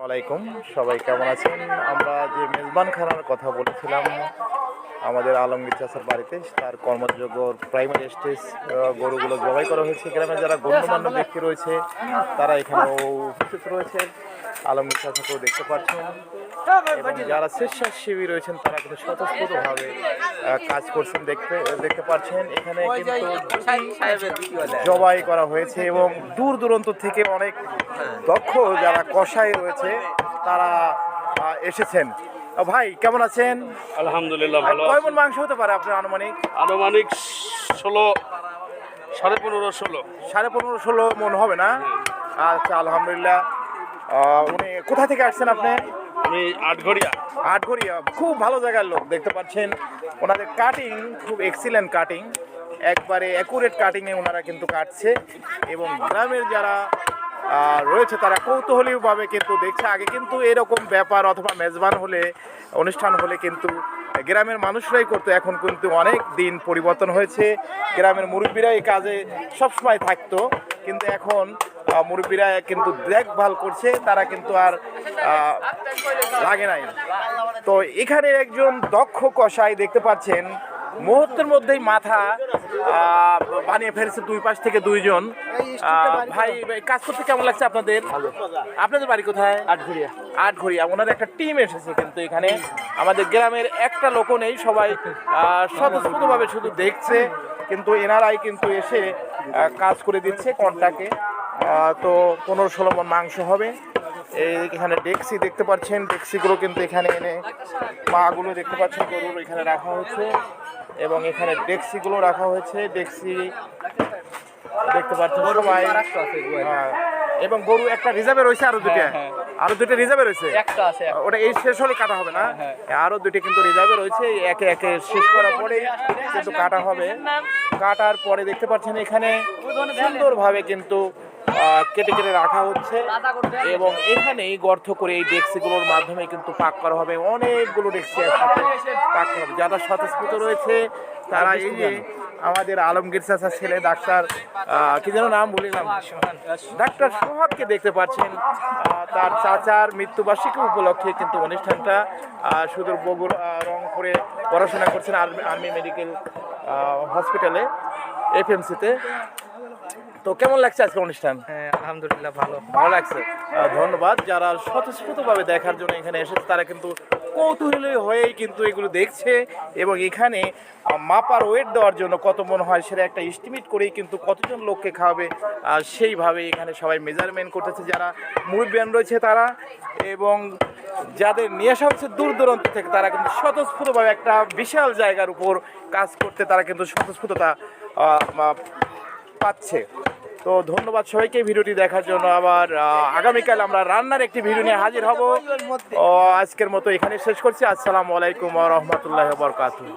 আলাইকুম, সবাই কেমন আছেন? আমরা যে মেজবান খানার কথা বলেছিলাম আমাদের আলমগীর চাচার বাড়িতে, তার কর্মযোগ্য প্রাইমারি স্টেজ গরুগুলো জবাই করা হয়েছে। গ্রামে যারা গণ্যমান্য ব্যক্তি রয়েছে তারা এখানেও উপস্থিত রয়েছে। আলমগীর চাচাকেও দেখতে পাচ্ছেন এবং যারা স্বেচ্ছাসেবী রয়েছেন তারা কিন্তু স্বতঃস্ফূর্তভাবে কাজ করছেন দেখতে পাচ্ছেন। এখানে কিন্তু জবাই করা হয়েছে এবং দূর দূরান্ত থেকে অনেক দক্ষ যারা কসাই রয়েছে তারা এসেছেন। ভাই কেমন আছেন? আলহামদুলিল্লাহ ভালো কয় আছি। মণ মাংস হতে পারে আপনার আনুমানিক? আনুমানিক 16 15.5 15.5-16 মণ হবে না? আচ্ছা, আলহামদুলিল্লাহ। উনি কোথা থেকে আসছেন আপনি? আমি আটঘরিয়া। আটঘরিয়া, খুব ভালো জায়গার লোক। দেখতে পাচ্ছেন ওনাদের কাটিং খুব এক্সিলেন্ট কাটিং, একবারে অ্যাকুরেট কাটিংয়ে ওনারা কিন্তু কাটছে এবং গ্রামের যারা রয়েছে তারা কৌতূহলীভাবে কিন্তু দেখছে। আগে কিন্তু এরকম ব্যাপার অথবা মেজবান হলে, অনুষ্ঠান হলে কিন্তু গ্রামের মানুষরাই করতো। এখন কিন্তু অনেক দিন পরিবর্তন হয়েছে। গ্রামের মুরব্বীরা এই কাজে সবসময় থাকতো, কিন্তু এখন মুরব্বীরা কিন্তু দেখভাল করছে, তারা কিন্তু আর লাগে নাই। তো এখানে একজন দক্ষ কসাই দেখতে পাচ্ছেন মুহূর্তের মধ্যেই মাথা বানিয়ে ফেলছে দুই পাশ থেকে দুইজন। ভাই কাজ করতে কেমন লাগছে আপনাদের? আপনাদের বাড়ি কোথায়? আটঘরিয়া। আটঘরিয়া। ওনার একটা টিম এসেছে কিন্তু এখানে, আমাদের গ্রামের একটা লোকও নেই, সবাই স্বতঃস্ফূর্তভাবে শুধু দেখছে, কিন্তু এনারাই কিন্তু এসে কাজ করে দিচ্ছে কন্টাকে। তো 15-16 মণ মাংস হবে। এখানে ডেক্সি দেখতে পাচ্ছেন, ডেক্সিগুলো কিন্তু এখানে এনে মাগুলো দেখতে পাচ্ছেন গরুর এখানে রাখা হয়েছে এবং এখানে ডেক্সিগুলো রাখা হয়েছে। ডেক্সি দেখতে পাচ্ছেন সবাই। এবং গরু একটা রিজার্ভে রয়েছে, আরো দুটো রিজার্ভে রয়েছে। একটা আছে, ওটা এই শেষ হলে কাটা হবে না? আরো দুটো কিন্তু রিজার্ভে রয়েছে, একে একে শেষ করার পরে কিন্তু কাটা হবে। কাটার পরে দেখতে পাচ্ছেন এখানে সুন্দরভাবে কিন্তু কেটে কেটে রাখা হচ্ছে এবং এখানেই গর্ত করে এই ডেক্সিগুলোর মাধ্যমে কিন্তু পাক করা হবে। অনেকগুলো ডেক্সি একসাথে পাক করা হবে। যারা স্বতঃস্ফূর্ত রয়েছে তারা এই যে আমাদের আলমগীর চাচার ছেলে ডাক্তার কি যেন নাম বলিলাম, ডাক্তার সোহাগকে দেখতে পাচ্ছেন। তার চাচার মৃত্যুবার্ষিকী উপলক্ষে কিন্তু অনুষ্ঠানটা সুদূর বগুড়া রংপুরে পড়াশোনা করছেন আর্মি মেডিকেল হসপিটালে এফএমসিতে। তো কেমন লাগছে আজকে অনুষ্ঠান? হ্যাঁ, আলহামদুলিল্লাহ ভালো লাগছে। ধন্যবাদ। যারা স্বতঃস্ফূর্তভাবে দেখার জন্য এখানে এসেছে তারা কিন্তু কৌতূহলী হয়েই কিন্তু এগুলো দেখছে এবং এখানে মাপার ওয়েট দেওয়ার জন্য কত মনে হয় সেটা একটা এস্টিমেট করেই কিন্তু কতজন লোককে খাওয়াবে সেইভাবে এখানে সবাই মেজারমেন্ট করতেছে। যারা মুরব্বিয়ান রয়েছে তারা এবং যাদের নিয়ে আসা হচ্ছে দূর দূরান্ত থেকে তারা কিন্তু স্বতঃস্ফূর্তভাবে একটা বিশাল জায়গার উপর কাজ করতে তারা কিন্তু স্বতঃস্ফূর্ততা পাচ্ছে। তো ধন্যবাদ সবাইকে ভিডিওটি দেখার জন্য। আবার আগামীকাল আমরা রান্নার একটি ভিডিও নিয়ে হাজির হব। আজকের মতো এখানে শেষ করছি। আসসালামু আলাইকুম ওয়া রাহমাতুল্লাহি ওয়া বারাকাতুহু।